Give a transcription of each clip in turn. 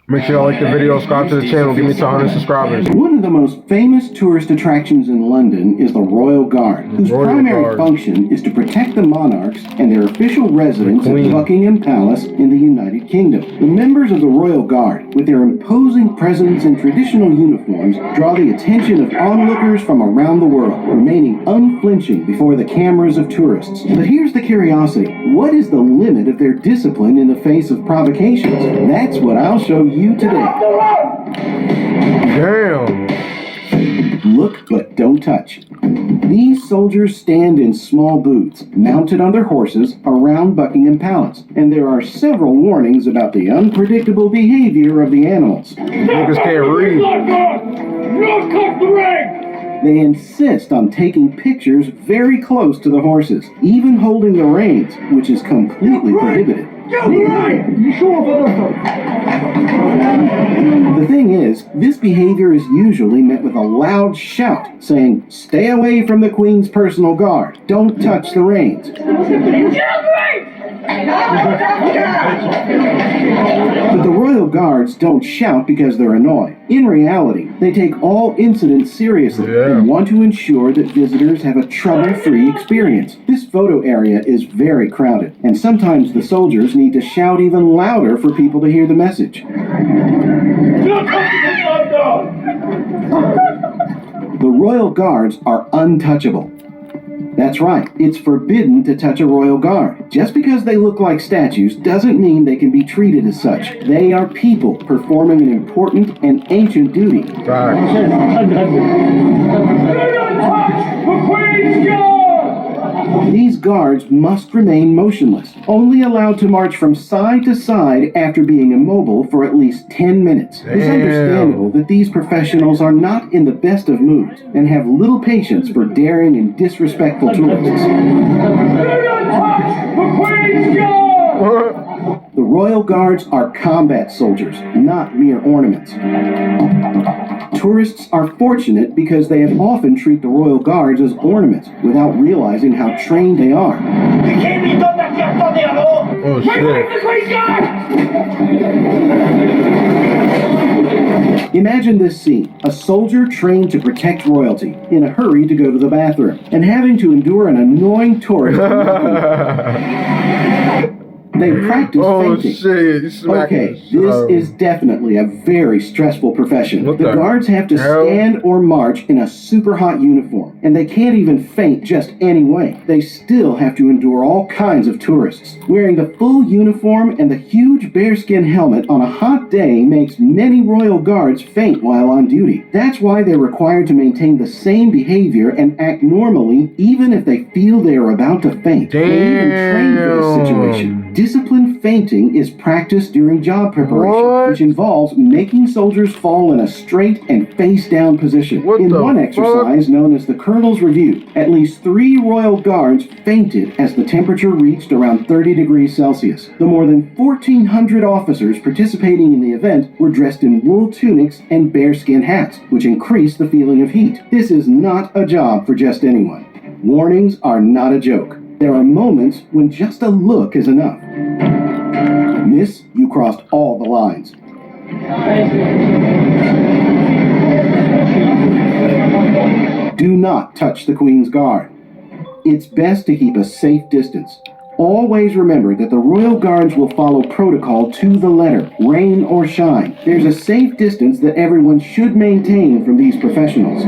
Make sure y'all like the video, subscribe to the channel, give me to 100 subscribers. One of the most famous tourist attractions in London is the Royal Guard, whose primary function is to protect the monarchs and their official residence at Buckingham Palace in the United Kingdom. The members of the Royal Guard, with their imposing presence and traditional uniforms, draw the attention of onlookers from around the world, remaining unflinching before the cameras of tourists. But here's the curiosity. What is the limit of their discipline in the face of provocations? That's what I'll show you today. Damn. Look but don't touch. These soldiers stand in small booths, mounted on their horses, around Buckingham Palace, and there are several warnings about the unpredictable behavior of the animals. Niggas can't read. They insist on taking pictures very close to the horses, even holding the reins, which is completely prohibited. The thing is, this behavior is usually met with a loud shout, saying, "Stay away from the Queen's personal guard. Don't touch the reins." But the Royal Guards don't shout because they're annoyed. In reality, they take all incidents seriously and want to ensure that visitors have a trouble-free experience. This photo area is very crowded, and sometimes the soldiers need to shout even louder for people to hear the message. The Royal Guards are untouchable. That's right, it's forbidden to touch a Royal Guard. Just because they look like statues doesn't mean they can be treated as such. They are people performing an important and ancient duty. These guards must remain motionless, only allowed to march from side to side after being immobile for at least 10 minutes. It's understandable that these professionals are not in the best of moods and have little patience for daring and disrespectful tourists. The Royal Guards are combat soldiers, not mere ornaments. Tourists are fortunate because they have often treat the Royal Guards as ornaments without realizing how trained they are. Oh shit. Imagine this scene. A soldier trained to protect royalty, in a hurry to go to the bathroom, and having to endure an annoying tourist. They practice fainting. Shit. Okay, this is definitely a very stressful profession. The guards have to stand or march in a super hot uniform, and they can't even faint just any way. They still have to endure all kinds of tourists. Wearing the full uniform and the huge bearskin helmet on a hot day makes many Royal Guards faint while on duty. That's why they're required to maintain the same behavior and act normally even if they feel they are about to faint. They even train for this situation. Disciplined fainting is practiced during job preparation, which involves making soldiers fall in a straight and face-down position. In one exercise known as the Colonel's Review, at least 3 Royal Guards fainted as the temperature reached around 30 degrees Celsius. The more than 1,400 officers participating in the event were dressed in wool tunics and bearskin hats, which increased the feeling of heat. This is not a job for just anyone. Warnings are not a joke. There are moments when just a look is enough. Miss, you crossed all the lines. Do not touch the Queen's Guard. It's best to keep a safe distance. Always remember that the Royal Guards will follow protocol to the letter, rain or shine. There's a safe distance that everyone should maintain from these professionals.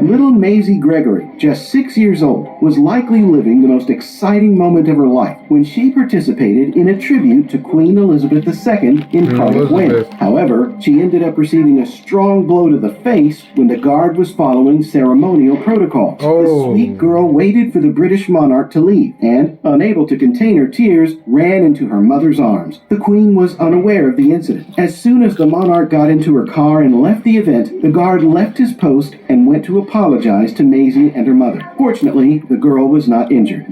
Little Maisie Gregory, just 6 years old, was likely living the most exciting moment of her life when she participated in a tribute to Queen Elizabeth II in Cardiff, Wales. However, she ended up receiving a strong blow to the face when the guard was following ceremonial protocols. The sweet girl waited for the British monarch to leave and, unable to contain her tears, ran into her mother's arms. The Queen was unaware of the incident. As soon as the monarch got into her car and left the event, the guard left his post and went to apologize to Maisie and her mother. Fortunately, the girl was not injured.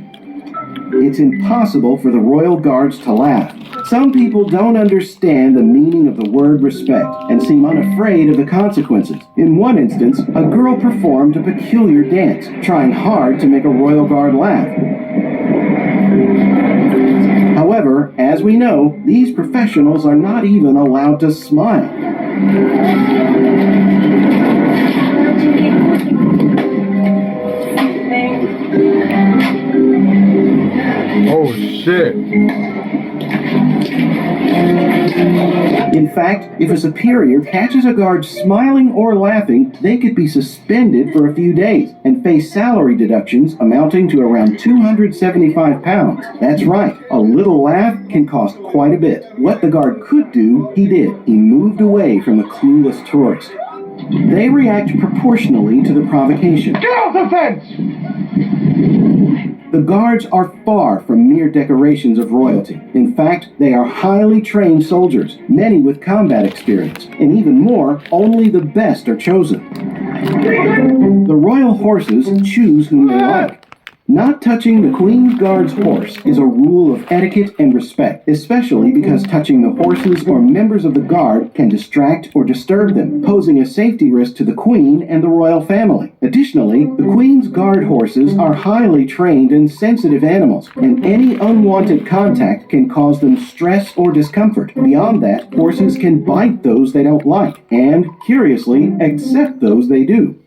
It's impossible for the Royal Guards to laugh. Some people don't understand the meaning of the word respect and seem unafraid of the consequences. In one instance, a girl performed a peculiar dance, trying hard to make a Royal Guard laugh. However, As we know, these professionals are not even allowed to smile. Oh shit. In fact, if a superior catches a guard smiling or laughing, they could be suspended for a few days and face salary deductions amounting to around £275. That's right, a little laugh can cost quite a bit. What the guard could do, he did. He moved away from the clueless tourist. They react proportionally to the provocation. Get off the fence! The guards are far from mere decorations of royalty. In fact, they are highly trained soldiers, many with combat experience, and even more, only the best are chosen. The royal horses choose whom they like. Not touching the Queen's Guard's horse is a rule of etiquette and respect, especially because touching the horses or members of the Guard can distract or disturb them, posing a safety risk to the Queen and the royal family. Additionally, the Queen's Guard horses are highly trained and sensitive animals, and any unwanted contact can cause them stress or discomfort. Beyond that, horses can bite those they don't like, and, curiously, accept those they do.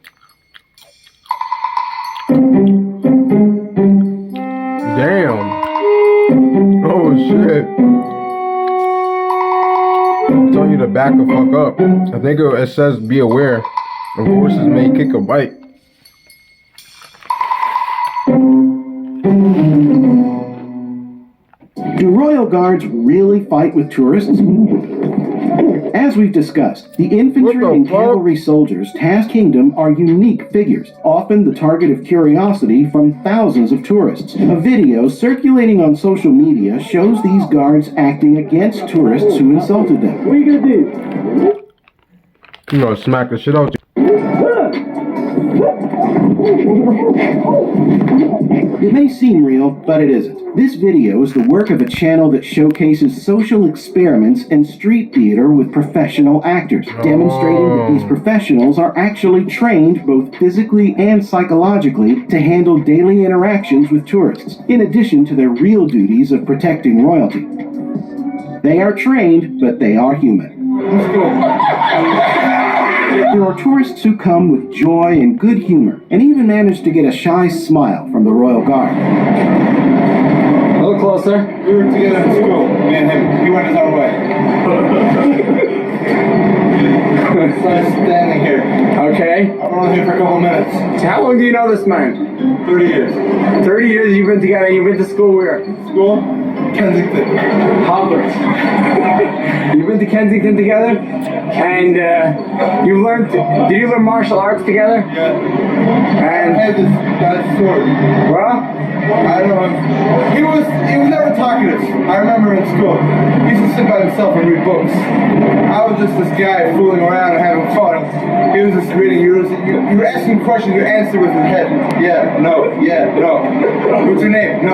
Damn. Oh shit. I'm telling you to back the fuck up. I think it says be aware. Of horses may kick a bite. Do royal guards really fight with tourists? As we've discussed, the infantry and cavalry soldiers tasked kingdom are unique figures, often the target of curiosity from thousands of tourists. A video circulating on social media shows these guards acting against tourists who insulted them. What are you gonna do? You know, smack the shit out you. It may seem real, but it isn't. This video is the work of a channel that showcases social experiments and street theater with professional actors, demonstrating that these professionals are actually trained both physically and psychologically to handle daily interactions with tourists, in addition to their real duties of protecting royalty. They are trained, but they are human. There are tourists who come with joy and good humor, and even manage to get a shy smile from the Royal Guard. A little closer. We were together in school, me and him. He went his own way. So I'm standing here. Okay. I've been here for a couple minutes. So how long do you know this man? 30 years. 30 years you've been together and you've been to school where? School? Kensington. Harvard. You've been to Kensington together? And you learned, did you learn martial arts together? Yeah. I And, had this guy's sword. well, I don't know. He was never talkative. I remember in school. He used to sit by himself and read books. I was just this guy fooling around and having fun. He was just reading. You were asking questions, you answer with his head. Yeah, no, yeah, no. What's your name? No.